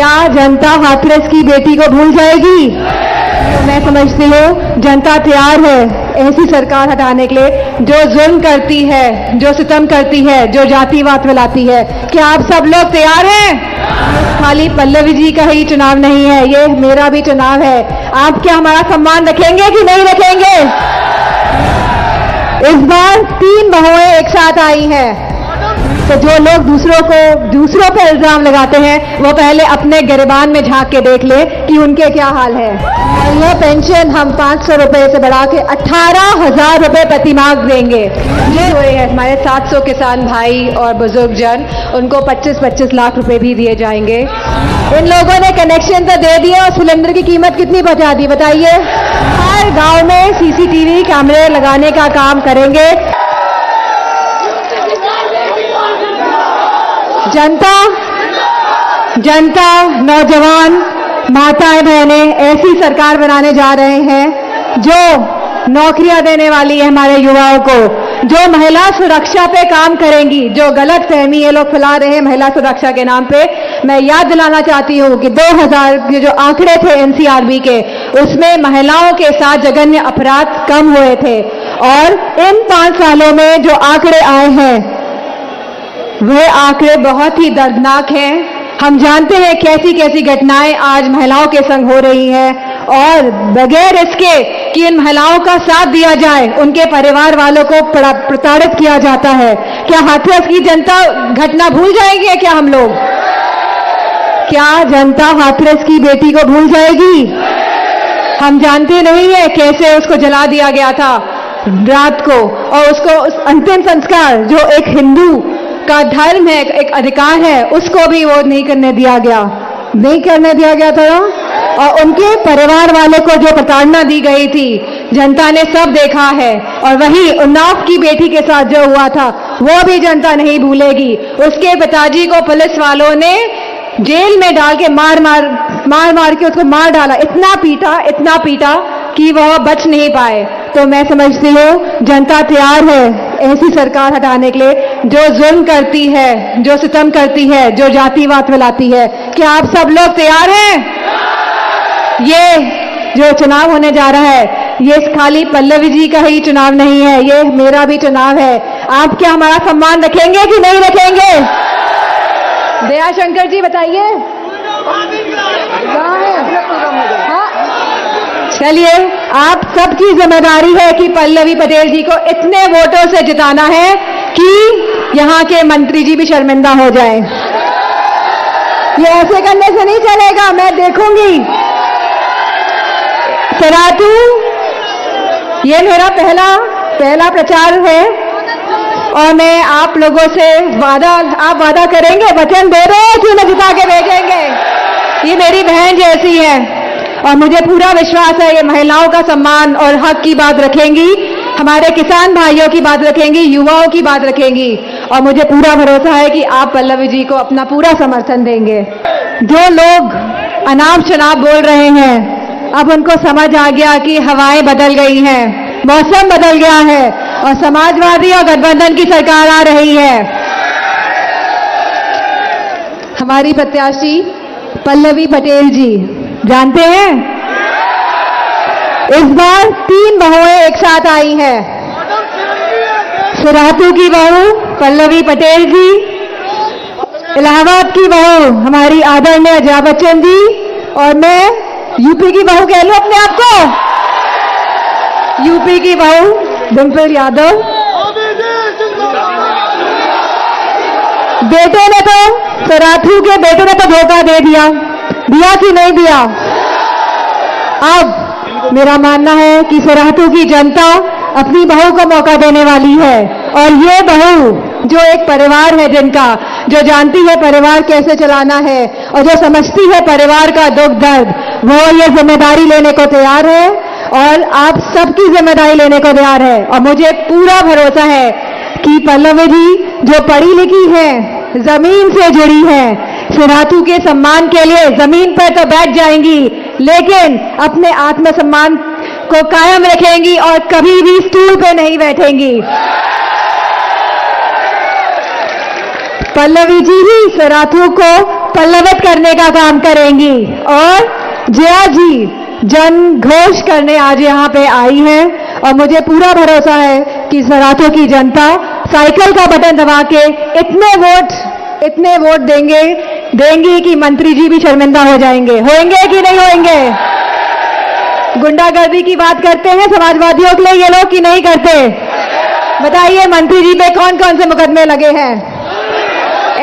क्या जनता हाथरस की बेटी को भूल जाएगी? तो मैं समझती हूँ जनता तैयार है ऐसी सरकार हटाने के लिए जो जुल्म करती है, जो सितम करती है, जो जातिवाद फैलाती है। क्या आप सब लोग तैयार हैं? खाली पल्लवी जी का ही चुनाव नहीं है, ये मेरा भी चुनाव है। आप क्या हमारा सम्मान रखेंगे कि नहीं रखेंगे? इस बार 3 बहुएं एक साथ आई हैं, तो जो लोग दूसरों पर इल्जाम लगाते हैं वो पहले अपने गिरबान में झांक के देख ले कि उनके क्या हाल है। यह पेंशन हम 500 रुपए से बढ़ा के 18,000 रुपए प्रति माह देंगे। ये हुए हैं हमारे 700 किसान भाई और बुजुर्ग जन, उनको 25-25 लाख रुपए भी दिए जाएंगे। इन लोगों ने कनेक्शन तो दे दिए और सिलेंडर की कीमत कितनी बढ़ा दी बताइए। हर गांव में सीसीटीवी कैमरे लगाने का काम करेंगे। जनता, नौजवान, माताएं, बहनें ऐसी सरकार बनाने जा रहे हैं जो नौकरियां देने वाली है हमारे युवाओं को, जो महिला सुरक्षा पे काम करेंगी। जो गलत फहमी ये लोग फैला रहे हैं महिला सुरक्षा के नाम पे, मैं याद दिलाना चाहती हूँ कि 2000 के जो आंकड़े थे एनसीआरबी के, उसमें महिलाओं के साथ जघन्य अपराध कम हुए थे। और इन 5 सालों में जो आंकड़े आए हैं वह आंकड़े बहुत ही दर्दनाक हैं। हम जानते हैं कैसी कैसी घटनाएं आज महिलाओं के संग हो रही हैं, और बगैर इसके कि इन महिलाओं का साथ दिया जाए उनके परिवार वालों को प्रताड़ित किया जाता है। क्या हाथरस की जनता घटना भूल जाएगी? क्या हम लोग, क्या जनता हाथरस की बेटी को भूल जाएगी? हम जानते नहीं है कैसे उसको जला दिया गया था रात को, और उसको उस अंतिम संस्कार जो एक हिंदू का धर्म है, एक अधिकार है, उसको भी वो नहीं करने दिया था ना? और उनके परिवार वालों को जो प्रताड़ना दी गई थी जनता ने सब देखा है। और वही उन्नाव की बेटी के साथ जो हुआ था वो भी जनता नहीं भूलेगी। उसके पिताजी को पुलिस वालों ने जेल में डाल के मार के उसको मार डाला, इतना पीटा कि वह बच नहीं पाए। तो मैं समझती हूँ जनता तैयार है ऐसी सरकार हटाने के लिए जो जुल्म करती है, जो सितम करती है, जो जातिवाद फैलाती है। क्या आप सब लोग तैयार हैं? ये जो चुनाव होने जा रहा है ये खाली पल्लवी जी का ही चुनाव नहीं है, ये मेरा भी चुनाव है। आप क्या हमारा सम्मान रखेंगे कि नहीं रखेंगे? दयाशंकर जी बताइए। चलिए, आप सबकी जिम्मेदारी है कि पल्लवी पटेल जी को इतने वोटों से जिताना है कि यहाँ के मंत्री जी भी शर्मिंदा हो जाएं। ये ऐसे करने से नहीं चलेगा, मैं देखूंगी। सरातू, ये मेरा पहला प्रचार है और मैं आप लोगों से आप वादा करेंगे, वचन दे रहे हैं कि मैं जिता के भेजेंगे। ये मेरी बहन जैसी है और मुझे पूरा विश्वास है ये महिलाओं का सम्मान और हक की बात रखेंगी, हमारे किसान भाइयों की बात रखेंगी, युवाओं की बात रखेंगी, और मुझे पूरा भरोसा है कि आप पल्लवी जी को अपना पूरा समर्थन देंगे। जो लोग अनाप शनाप बोल रहे हैं, अब उनको समझ आ गया कि हवाएं बदल गई हैं, मौसम बदल गया है और समाजवादी और गठबंधन की सरकार आ रही है। हमारी प्रत्याशी पल्लवी पटेल जी, जानते हैं इस बार 3 बहुएं एक साथ आई हैं। सुरातू की बहू पल्लवी पटेल जी, इलाहाबाद की बहू हमारी आदरणीय जया बच्चन जी, और मैं यूपी की बहू कह लूं अपने आप को, यूपी की बहू डिम्पल यादव। बेटे ने तो, सुरातू के बेटे ने तो धोखा दे दिया कि नहीं दिया। अब मेरा मानना है कि सुरातू की जनता अपनी बहू को मौका देने वाली है, और ये बहू जो एक परिवार है जिनका, जो जानती है परिवार कैसे चलाना है और जो समझती है परिवार का दुख दर्द, वो ये जिम्मेदारी लेने को तैयार है और आप सबकी जिम्मेदारी लेने को तैयार है। और मुझे पूरा भरोसा है कि पल्लवी जी जो पढ़ी लिखी है, जमीन से जुड़ी है, सुरातू के सम्मान के लिए जमीन पर तो बैठ जाएंगी लेकिन अपने आत्मसम्मान को कायम रखेंगी और कभी भी स्टूल पे नहीं बैठेंगी। पल्लवी जी ही सुरातू को पल्लवित करने का काम करेंगी। और जया जी जन घोष करने आज यहाँ पे आई है और मुझे पूरा भरोसा है कि सराथों की जनता साइकिल का बटन दबा के इतने वोट देंगी कि मंत्री जी भी शर्मिंदा हो जाएंगे। होंगे कि नहीं होंगे? गुंडागर्दी की बात करते हैं समाजवादियों के लिए ये लोग कि नहीं करते? बताइए मंत्री जी पे कौन कौन से मुकदमे लगे हैं?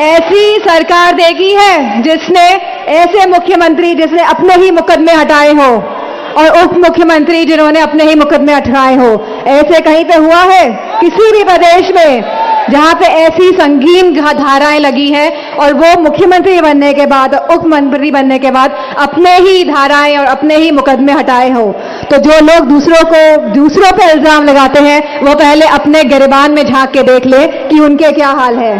ऐसी सरकार देखी है जिसने ऐसे मुख्यमंत्री जिसने अपने ही मुकदमे हटाए हो और उप मुख्यमंत्री जिन्होंने अपने ही मुकदमे हटाए हो? ऐसे कहीं पे हुआ है किसी भी प्रदेश में जहां पे ऐसी संगीन धाराएं लगी है और वो मुख्यमंत्री बनने के बाद, उप मंत्री बनने के बाद अपने ही धाराएं और अपने ही मुकदमे हटाए हो? तो जो लोग दूसरों पे इल्जाम लगाते हैं वो पहले अपने गिरबान में झांक के देख ले कि उनके क्या हाल है।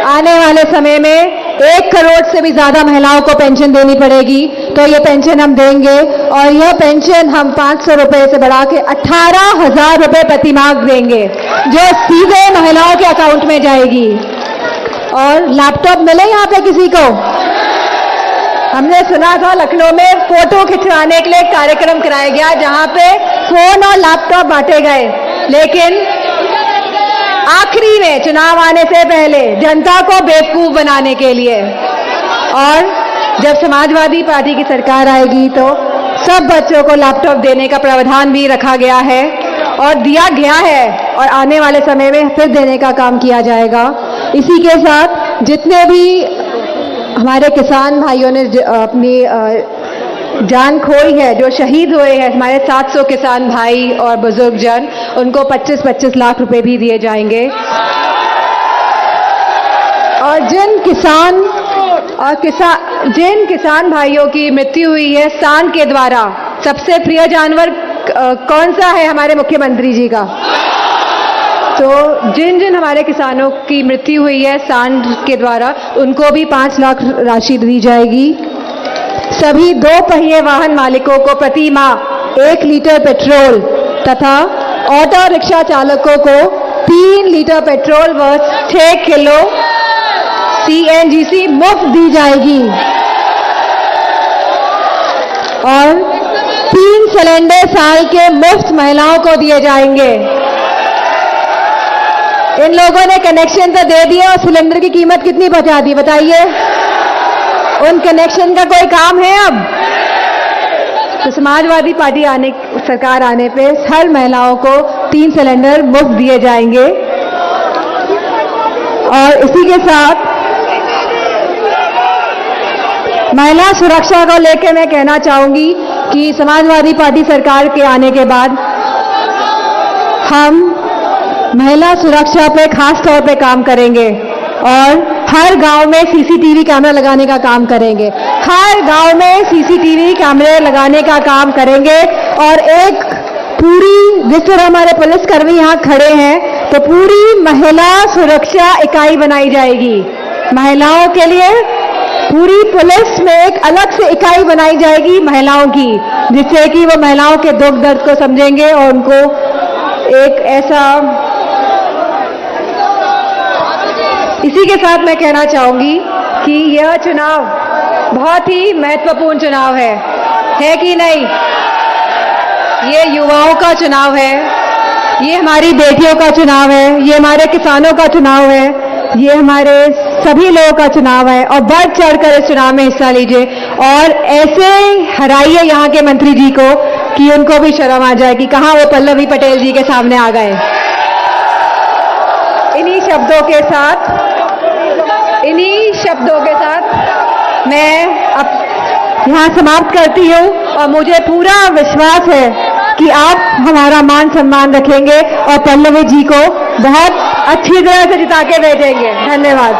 आने वाले समय में 1 करोड़ से भी ज्यादा महिलाओं को पेंशन देनी पड़ेगी, तो ये पेंशन हम देंगे और यह पेंशन हम 500 रुपए से बढ़ा के 18,000 रुपए प्रति माह देंगे, जो सीधे महिलाओं के अकाउंट में जाएगी। और लैपटॉप मिले यहाँ पे किसी को? हमने सुना था लखनऊ में फोटो खिंचवाने के लिए एक कार्यक्रम कराया गया जहां पे फोन और लैपटॉप बांटे गए, लेकिन आखिरी में चुनाव आने से पहले जनता को बेवकूफ बनाने के लिए। और जब समाजवादी पार्टी की सरकार आएगी तो सब बच्चों को लैपटॉप देने का प्रावधान भी रखा गया है और दिया गया है और आने वाले समय में फिर देने का काम किया जाएगा। इसी के साथ जितने भी हमारे किसान भाइयों ने अपनी जान खोई है, जो शहीद हुए हैं, हमारे 700 किसान भाई और बुजुर्ग जन, उनको 25-25 लाख रुपए भी दिए जाएंगे। और जिन किसान भाइयों की मृत्यु हुई है सांड के द्वारा, सबसे प्रिय जानवर कौन सा है हमारे मुख्यमंत्री जी का? तो जिन हमारे किसानों की मृत्यु हुई है सांड के द्वारा, उनको भी 5 लाख राशि दी जाएगी। सभी 2 पहिए वाहन मालिकों को प्रति माह 1 लीटर पेट्रोल तथा ऑटो रिक्शा चालकों को 3 लीटर पेट्रोल व 6 किलो CNGC मुफ्त दी जाएगी। और 3 सिलेंडर साल के मुफ्त महिलाओं को दिए जाएंगे। इन लोगों ने कनेक्शन तो दे दिए और सिलेंडर की कीमत कितनी पहुंचा दी बताइए? उन कनेक्शन का कोई काम है अब? तो समाजवादी पार्टी सरकार आने पे हर महिलाओं को 3 सिलेंडर मुफ्त दिए जाएंगे। और इसी के साथ महिला सुरक्षा को लेकर मैं कहना चाहूंगी कि समाजवादी पार्टी सरकार के आने के बाद हम महिला सुरक्षा पे खास तौर पे काम करेंगे और हर गांव में सीसीटीवी कैमरा लगाने का काम करेंगे। हर गांव में सीसीटीवी कैमरे लगाने का काम करेंगे और एक पूरी, जिस तरह हमारे पुलिसकर्मी यहाँ खड़े हैं, तो पूरी महिला सुरक्षा इकाई बनाई जाएगी। महिलाओं के लिए पूरी पुलिस में एक अलग से इकाई बनाई जाएगी महिलाओं की, जिससे कि वो महिलाओं के दुख दर्द को समझेंगे और उनको एक ऐसा। इसी के साथ मैं कहना चाहूंगी कि यह चुनाव बहुत ही महत्वपूर्ण चुनाव है कि नहीं? ये युवाओं का चुनाव है, ये हमारी बेटियों का चुनाव है, ये हमारे किसानों का चुनाव है, ये हमारे सभी लोगों का चुनाव है। और बढ़ चढ़कर इस चुनाव में हिस्सा लीजिए और ऐसे हराइए यहाँ के मंत्री जी को कि उनको भी शर्म आ जाए कि कहाँ वो पल्लवी पटेल जी के सामने आ गए। इन्हीं शब्दों के साथ मैं अब यहाँ समाप्त करती हूँ और मुझे पूरा विश्वास है कि आप हमारा मान सम्मान रखेंगे और पल्लवी जी को बहुत अच्छी तरह से जिता के भेजेंगे। धन्यवाद।